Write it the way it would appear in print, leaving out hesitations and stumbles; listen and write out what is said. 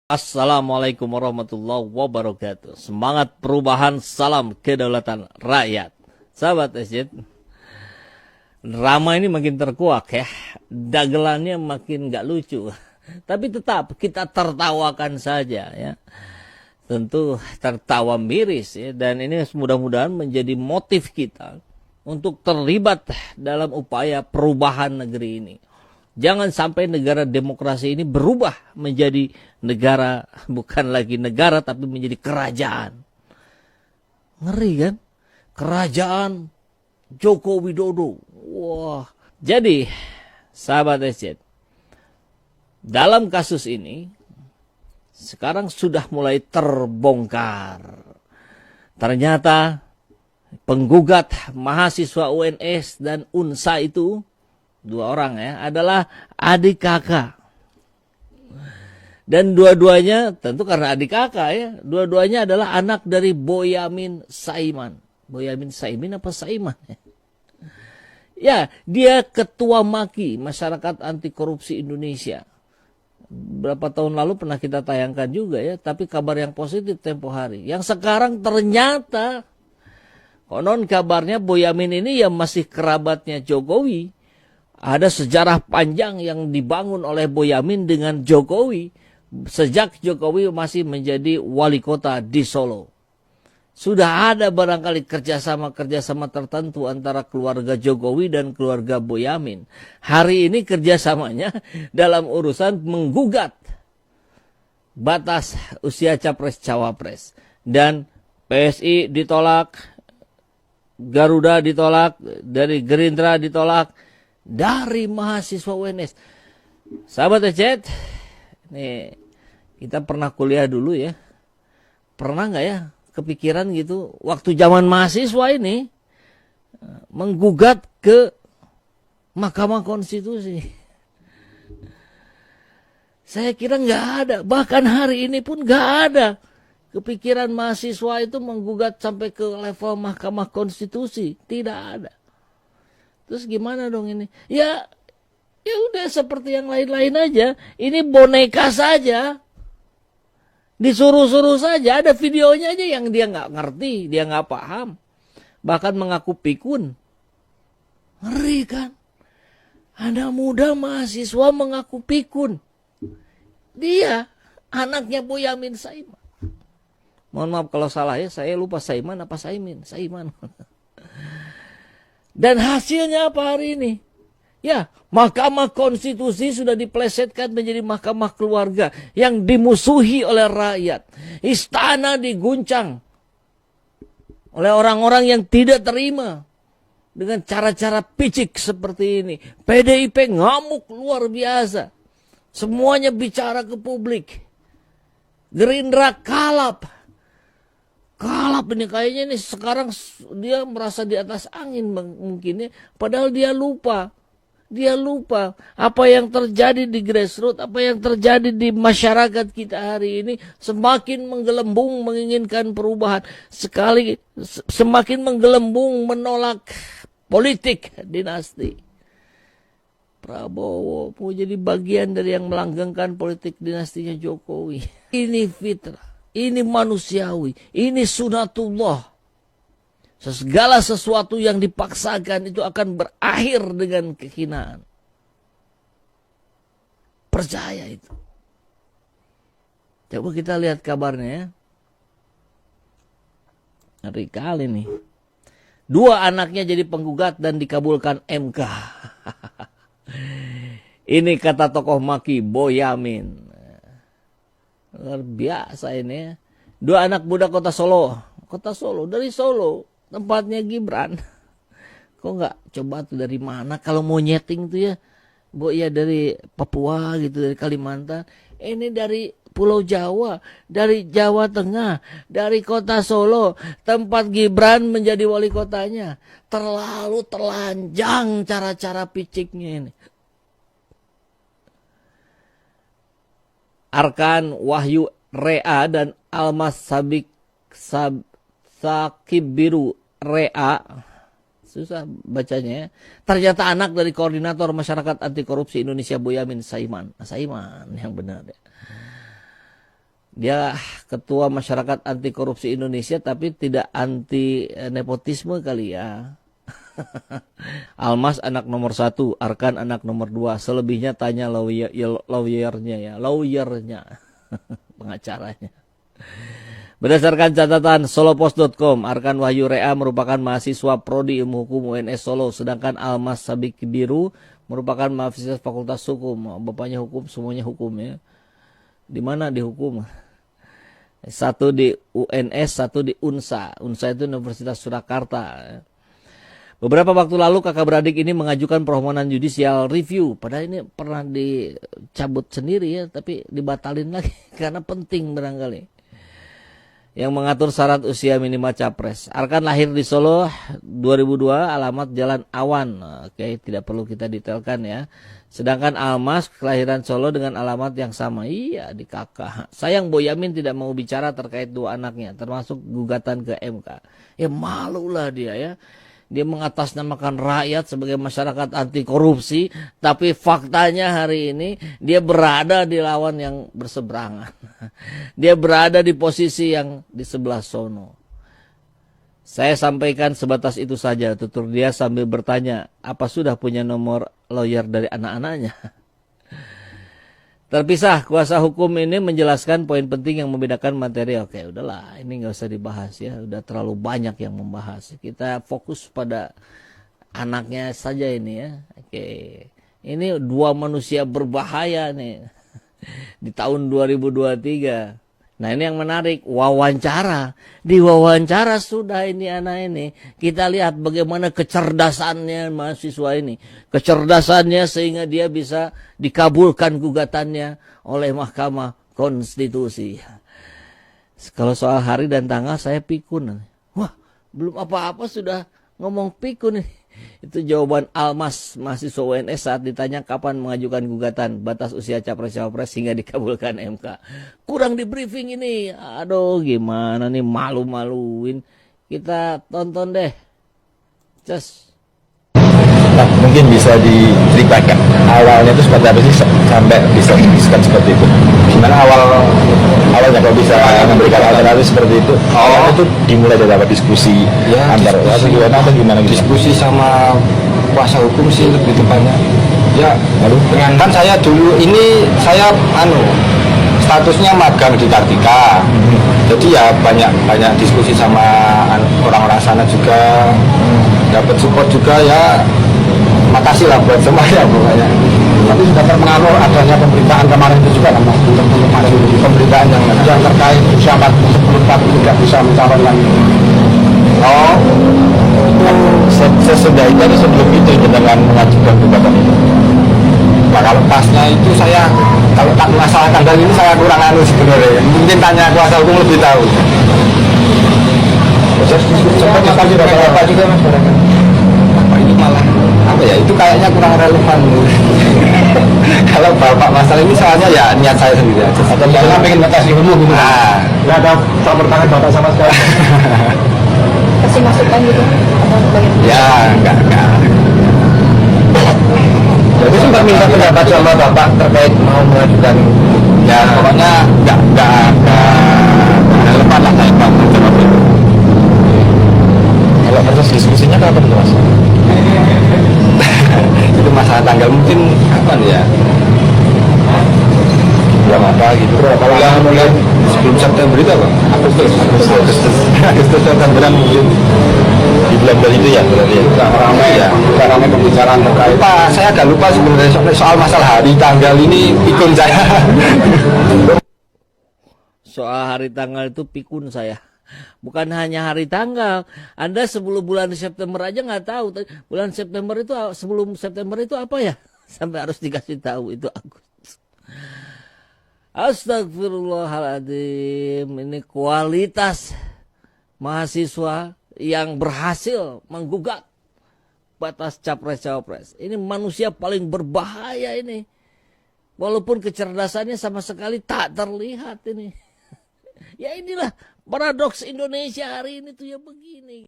Assalamualaikum warahmatullahi wabarakatuh. Semangat perubahan, salam kedaulatan rakyat. Sahabat SJ, drama ini makin terkuak ya. Dagelannya makin gak lucu. Tapi tetap kita tertawakan saja ya. Tentu tertawa miris ya. Dan ini mudah-mudahan menjadi motif kita untuk terlibat dalam upaya perubahan negeri ini. Jangan sampai negara demokrasi ini berubah menjadi negara, bukan lagi negara, tapi menjadi kerajaan. Ngeri kan? Kerajaan Joko Widodo. Wah. Jadi, sahabat SJ, dalam kasus ini, sekarang sudah mulai terbongkar. Ternyata penggugat mahasiswa UNS dan UNSA itu, dua orang ya, adalah adik kakak. Dan dua-duanya tentu karena adik kakak ya, dua-duanya adalah anak dari Boyamin Saiman. Boyamin Saimin apa Saiman? Ya, dia ketua MAKI, Masyarakat Anti Korupsi Indonesia. Berapa tahun lalu pernah kita tayangkan juga ya, tapi kabar yang positif tempo hari. Yang sekarang ternyata konon kabarnya Boyamin ini yang masih kerabatnya Jokowi. Ada sejarah panjang yang dibangun oleh Boyamin dengan Jokowi sejak Jokowi masih menjadi wali kota di Solo. Sudah ada barangkali kerjasama tertentu antara keluarga Jokowi dan keluarga Boyamin. Hari ini kerjasamanya dalam urusan menggugat batas usia capres-cawapres. Dan PSI ditolak, Garuda ditolak, dari Gerindra ditolak, dari mahasiswa UNS. Sahabat Ecet, nih kita pernah kuliah dulu ya. Pernah nggak ya kepikiran gitu waktu zaman mahasiswa ini menggugat ke Mahkamah Konstitusi? Saya kira nggak ada. Bahkan hari ini pun nggak ada kepikiran mahasiswa itu menggugat sampai ke level Mahkamah Konstitusi. Tidak ada. Terus gimana dong ini? Ya udah seperti yang lain-lain aja. Ini boneka saja. Disuruh-suruh saja. Ada videonya aja yang dia nggak ngerti, dia nggak paham. Bahkan mengaku pikun. Ngeri kan? Anak muda mahasiswa mengaku pikun. Dia anaknya Boyamin Saiman. Mohon maaf kalau salah ya, saya lupa Saiman apa Saimin. Saiman. Dan hasilnya apa hari ini? Ya, Mahkamah Konstitusi sudah diplesetkan menjadi mahkamah keluarga yang dimusuhi oleh rakyat. Istana diguncang oleh orang-orang yang tidak terima dengan cara-cara picik seperti ini. PDIP ngamuk luar biasa. Semuanya bicara ke publik. Gerindra kalap. Kalap ini kayaknya nih sekarang dia merasa di atas angin mungkin ya. Padahal dia lupa apa yang terjadi di grassroots, apa yang terjadi di masyarakat kita hari ini. Semakin menggelembung menginginkan perubahan, semakin menggelembung menolak politik dinasti. Prabowo mau jadi bagian dari yang melanggengkan politik dinastinya Jokowi. Ini fitrah. Ini manusiawi, ini sunatullah. Segala sesuatu yang dipaksakan itu akan berakhir dengan kehinaan. Percaya itu. Coba kita lihat kabarnya ya. Ngeri kali nih. 2 anaknya jadi penggugat dan dikabulkan MK. Ini kata tokoh MAKI Boyamin. Luar biasa ini ya. 2 anak muda kota Solo. Dari Solo. Tempatnya Gibran. Kok nggak coba tuh dari mana? Kalau mau nyeting tuh ya. Ya dari Papua gitu, dari Kalimantan. Ini dari Pulau Jawa. Dari Jawa Tengah. Dari kota Solo. Tempat Gibran menjadi wali kotanya. Terlalu telanjang cara-cara piciknya ini. Arkan Wahyu Rea dan Almas Sakib Biru Rea, susah bacanya ya, ternyata anak dari Koordinator Masyarakat Anti Korupsi Indonesia Boyamin Saiman. Saiman yang benar ya. Dia ketua masyarakat anti korupsi Indonesia tapi tidak anti nepotisme kali ya. Almas anak nomor 1, Arkan anak nomor 2. Selebihnya tanya lawyernya ya, lawyernya, pengacaranya. Berdasarkan catatan solopos.com, Arkan Wahyu Rea merupakan mahasiswa Prodi Ilmu Hukum UNS Solo, sedangkan Almas Sabikibiru merupakan mahasiswa Fakultas Hukum. Bapaknya hukum, semuanya hukum ya. Di mana dihukum? Satu di UNS, satu di UNSA. UNSA itu Universitas Surakarta. Beberapa waktu lalu kakak beradik ini mengajukan permohonan judicial review. Padahal ini pernah dicabut sendiri ya, tapi dibatalin lagi karena penting barangkali. Yang mengatur syarat usia minimal capres. Arkan lahir di Solo 2002, alamat Jalan Awan. Oke, tidak perlu kita detailkan ya. Sedangkan Almas kelahiran Solo dengan alamat yang sama. Iya, di kakak. Sayang Boyamin tidak mau bicara terkait dua anaknya, termasuk gugatan ke MK. Ya malulah dia ya. Dia mengatasnamakan rakyat sebagai masyarakat anti korupsi, tapi faktanya hari ini dia berada di lawan yang berseberangan. Dia berada di posisi yang di sebelah sono. Saya sampaikan sebatas itu saja, tutur dia sambil bertanya, apa sudah punya nomor lawyer dari anak-anaknya? Terpisah, kuasa hukum ini menjelaskan poin penting yang membedakan materi. Oke, udahlah, ini nggak usah dibahas ya. Udah terlalu banyak yang membahas. Kita fokus pada anaknya saja ini ya. Oke, ini dua manusia berbahaya nih di tahun 2023. Nah ini yang menarik, wawancara. Di wawancara sudah ini anak ini. Kita lihat bagaimana kecerdasannya mahasiswa ini. Kecerdasannya sehingga dia bisa dikabulkan gugatannya oleh Mahkamah Konstitusi. Kalau soal hari dan tanggal saya pikun. Wah, belum apa-apa sudah ngomong pikun nih. Itu jawaban Almas, mahasiswa UNS saat ditanya kapan mengajukan gugatan batas usia capres-cawapres hingga dikabulkan MK. Kurang di briefing ini. Aduh, gimana nih, malu-maluin. Kita tonton deh. Just. Nah, mungkin bisa diceritakan awalnya itu seperti apa sih sampai bisa dituliskan seperti itu? Gimana awalnya kok bisa memberikan alternatif seperti itu? Awalnya itu dimulai dari apa, diskusi ya, antar atau gimana? Diskusi sama kuasa hukum sih lebih tepatnya. Ya, lalu kan saya dulu ini statusnya magang di Kartika. Jadi ya banyak diskusi sama orang-orang sana juga. Dapat support juga ya. Makasih lah buat semuanya pokoknya. Tapi sudah terpengaruh adanya pemberitaan kemarin itu juga kan, untuk Pemberitaan yang terkait usia 40 tapi tidak bisa mencalonkan. Oh, Sesudah itu atau sebelum itu dengan mengajukan gugatan itu? nah kalau pasnya itu saya kalau tak masalah tanggal ini saya kurang sebenarnya. Mungkin tanya kuasa hukum lebih tahu. Sempat tadi bapak juga mas barangkali. Apa ini malah apa ya? Itu kayaknya kurang relevan. Kalau bapak masalah ini soalnya ya niat saya sendiri aja. Atau misalnya pengen batasi ilmu gitu. Nah, nggak ada campur tangan bapak sama sekali. Kasih masukan gitu atau bagaimana? ya enggak. Jadi sempat minta pendapat sama bapak terkait mau mengajukan. Ya pokoknya enggak relevan lah saya Pak menjawab itu. Kalau proses diskusinya kapan tuh mas? Itu masalah tanggal mungkin kapan ya? Bulan apa gitu? Bulan sebelum September itu apa? Agustus Septemberan mungkin. Di bulan itu ya berarti. Udah ramai pembicaraan terkait. Pak, saya agak lupa sebenarnya soal masalah hari tanggal ini pikun saya. Soal hari tanggal itu pikun saya. Bukan hanya hari tanggal. Anda sebelum bulan September aja nggak tahu. Bulan September itu, sebelum September itu apa ya? Sampai harus dikasih tahu itu Agustus. Astagfirullahaladzim. Ini kualitas mahasiswa yang berhasil menggugat batas capres-cawapres. Ini manusia paling berbahaya ini. Walaupun kecerdasannya sama sekali tak terlihat ini. Ya inilah paradoks Indonesia hari ini tuh ya begini.